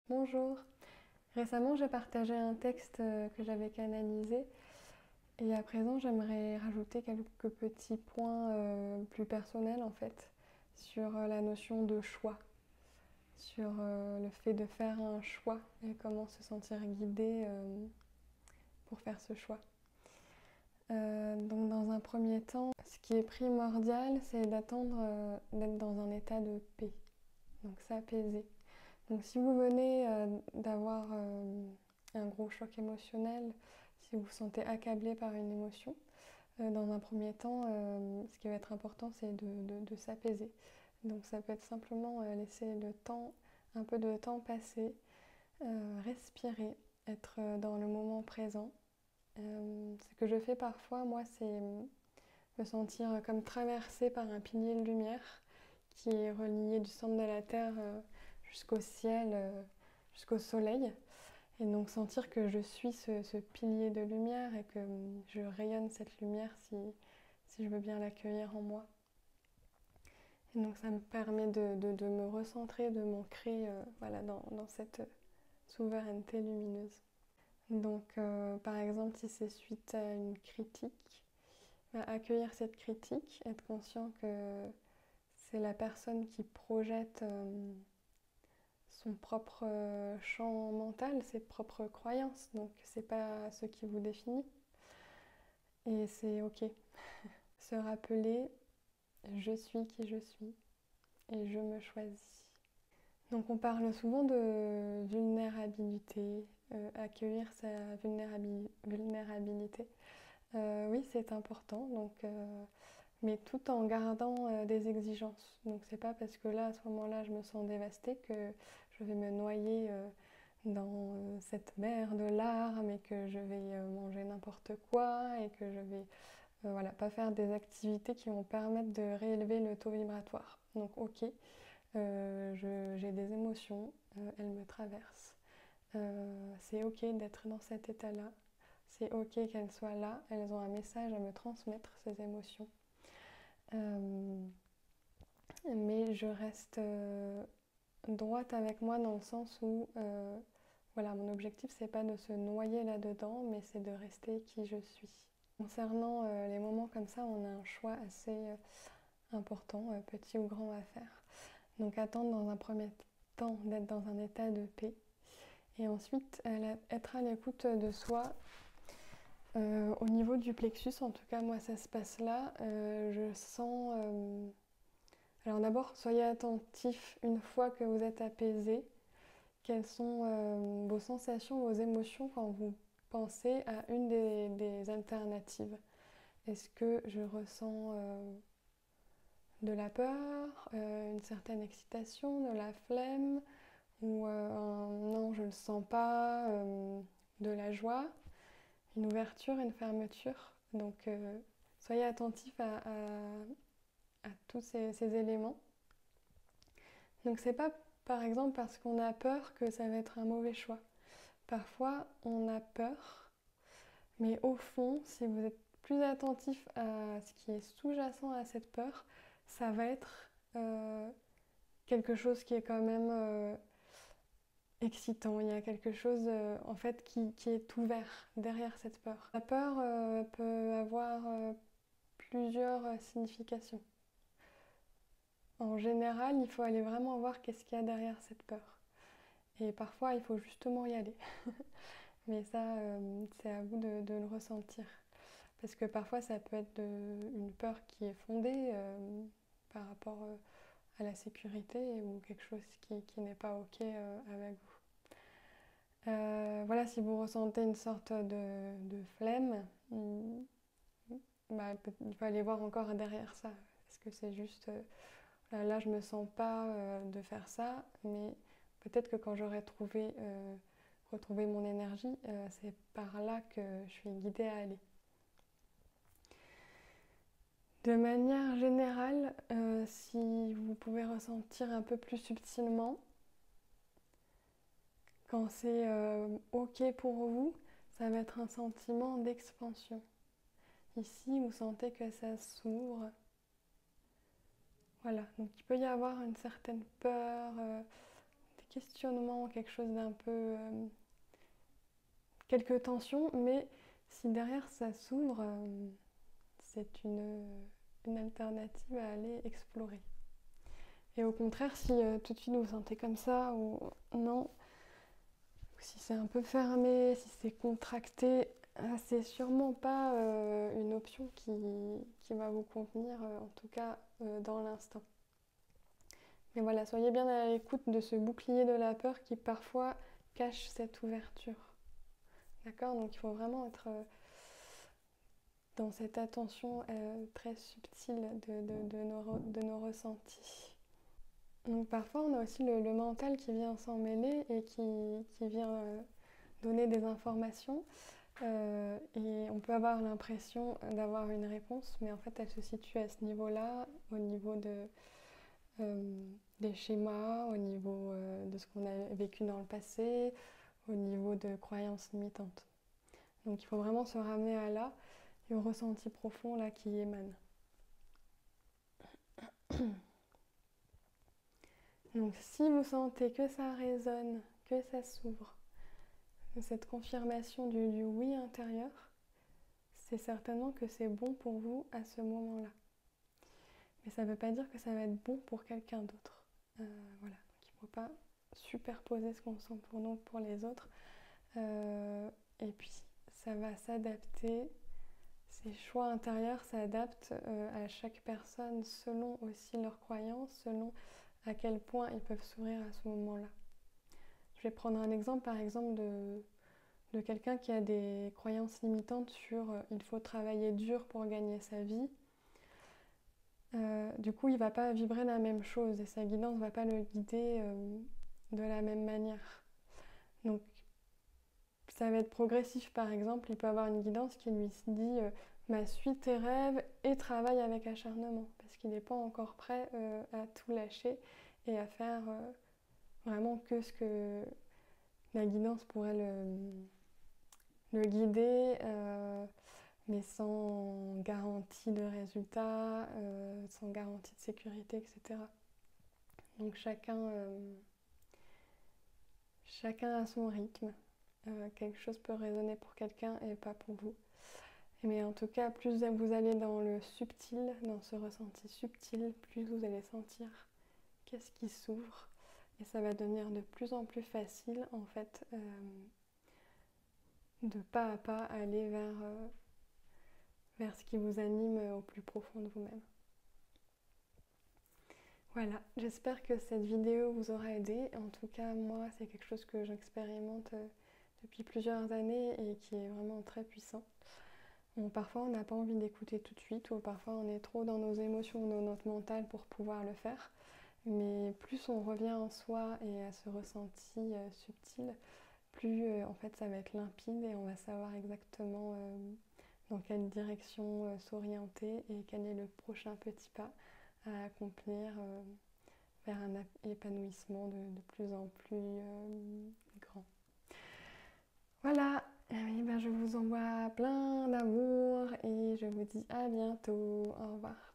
Bonjour. Récemment, j'ai partagé un texte que j'avais canalisé et à présent, j'aimerais rajouter quelques petits points plus personnels en fait sur la notion de choix, sur le fait de faire un choix et comment se sentir guidé pour faire ce choix. Donc dans un premier temps, ce qui est primordial, c'est d'attendre d'être dans un état de paix, donc s'apaiser. Donc si vous venez d'avoir un gros choc émotionnel, si vous vous sentez accablé par une émotion, dans un premier temps, ce qui va être important, c'est de s'apaiser. Donc ça peut être simplement laisser le temps, un peu de temps passer, respirer, être dans le moment présent. Ce que je fais parfois, moi, c'est me sentir comme traversée par un pilier de lumière qui est relié du centre de la Terre jusqu'au ciel, jusqu'au soleil. Et donc sentir que je suis ce pilier de lumière et que je rayonne cette lumière si je veux bien l'accueillir en moi. Et donc ça me permet de me recentrer, de m'ancrer voilà, dans cette souveraineté lumineuse. Donc par exemple si c'est suite à une critique, accueillir cette critique, être conscient que c'est la personne qui projette son propre champ mental, ses propres croyances. Donc c'est pas ce qui vous définit. Et c'est ok. Se rappeler, je suis qui je suis et je me choisis. Donc on parle souvent de vulnérabilité, accueillir sa vulnérabilité. Oui, c'est important. Donc mais tout en gardant des exigences. Donc c'est pas parce que là, à ce moment-là, je me sens dévastée que je vais me noyer dans cette mer de larmes et que je vais manger n'importe quoi et que je vais voilà, pas faire des activités qui vont permettre de réélever le taux vibratoire. Donc ok, j'ai des émotions, elles me traversent. C'est ok d'être dans cet état-là. C'est ok qu'elles soient là, elles ont un message à me transmettre, ces émotions. Mais je reste droite avec moi dans le sens où voilà, mon objectif c'est pas de se noyer là-dedans, mais c'est de rester qui je suis. Concernant les moments comme ça, on a un choix assez important, petit ou grand à faire. Donc attendre dans un premier temps d'être dans un état de paix et ensuite être à l'écoute de soi. Au niveau du plexus, en tout cas moi ça se passe là, je sens alors d'abord, soyez attentif une fois que vous êtes apaisé. Quelles sont vos sensations, vos émotions quand vous pensez à une des alternatives? Est-ce que je ressens de la peur, une certaine excitation, de la flemme ou non, je ne le sens pas, de la joie, une ouverture, une fermeture? Donc soyez attentif à tous ces éléments. Donc c'est pas par exemple parce qu'on a peur que ça va être un mauvais choix. Parfois on a peur, mais au fond, si vous êtes plus attentif à ce qui est sous-jacent à cette peur, ça va être quelque chose qui est quand même excitant. Il y a quelque chose en fait qui est ouvert derrière cette peur. La peur peut avoir plusieurs significations. En général, il faut aller vraiment voir qu'est-ce qu'il y a derrière cette peur. Et parfois, il faut justement y aller. Mais ça, c'est à vous de le ressentir. Parce que parfois, ça peut être une peur qui est fondée par rapport à la sécurité ou quelque chose qui n'est pas OK avec vous. Voilà, si vous ressentez une sorte de flemme, bah, il faut aller voir encore derrière ça. Est-ce que c'est juste là, je me sens pas de faire ça, mais peut-être que quand j'aurai retrouvé mon énergie, c'est par là que je suis guidée à aller. De manière générale, si vous pouvez ressentir un peu plus subtilement, quand c'est OK pour vous, ça va être un sentiment d'expansion. Ici, vous sentez que ça s'ouvre. Voilà, donc il peut y avoir une certaine peur, questionnement, quelque chose d'un peu... quelques tensions, mais si derrière ça s'ouvre, c'est une alternative à aller explorer. Et au contraire, si tout de suite vous vous sentez comme ça, ou non, ou si c'est un peu fermé, si c'est contracté, c'est sûrement pas une option qui va vous convenir, en tout cas dans l'instant. Mais voilà, soyez bien à l'écoute de ce bouclier de la peur qui parfois cache cette ouverture. D'accord? Donc il faut vraiment être dans cette attention très subtile de nos ressentis. Donc parfois on a aussi le mental qui vient s'en mêler et qui vient donner des informations et on peut avoir l'impression d'avoir une réponse, mais en fait elle se situe à ce niveau-là, au niveau des schémas, au niveau de ce qu'on a vécu dans le passé, au niveau de croyances limitantes. Donc il faut vraiment se ramener à là et au ressenti profond là qui émane. Donc si vous sentez que ça résonne, que ça s'ouvre, cette confirmation du oui intérieur, c'est certainement que c'est bon pour vous à ce moment-là. Mais ça ne veut pas dire que ça va être bon pour quelqu'un d'autre. Voilà, donc il ne faut pas superposer ce qu'on sent pour nous pour les autres. Et puis ça va s'adapter. Ces choix intérieurs s'adaptent à chaque personne selon aussi leurs croyances, selon à quel point ils peuvent s'ouvrir à ce moment-là. Je vais prendre un exemple, par exemple, de quelqu'un qui a des croyances limitantes sur il faut travailler dur pour gagner sa vie. Du coup, il ne va pas vibrer la même chose et sa guidance ne va pas le guider de la même manière. Donc, ça va être progressif, par exemple. Il peut avoir une guidance qui lui dit suis tes rêves et travaille avec acharnement parce qu'il n'est pas encore prêt à tout lâcher et à faire vraiment que ce que la guidance pourrait le guider, mais sans garantie de résultat, sans garantie de sécurité, etc. Donc chacun a son rythme. Quelque chose peut résonner pour quelqu'un et pas pour vous. Mais en tout cas, plus vous allez dans le subtil, dans ce ressenti subtil, plus vous allez sentir qu'est-ce qui s'ouvre. Et ça va devenir de plus en plus facile, en fait, de pas à pas aller vers ce qui vous anime au plus profond de vous-même. Voilà, j'espère que cette vidéo vous aura aidé. En tout cas, moi, c'est quelque chose que j'expérimente depuis plusieurs années et qui est vraiment très puissant. Bon, parfois, on n'a pas envie d'écouter tout de suite ou parfois, on est trop dans nos émotions ou dans notre mental pour pouvoir le faire. Mais plus on revient en soi et à ce ressenti subtil, plus en fait, ça va être limpide et on va savoir exactement dans quelle direction s'orienter et quel est le prochain petit pas à accomplir vers un épanouissement de plus en plus grand. Voilà, je vous envoie plein d'amour et je vous dis à bientôt. Au revoir.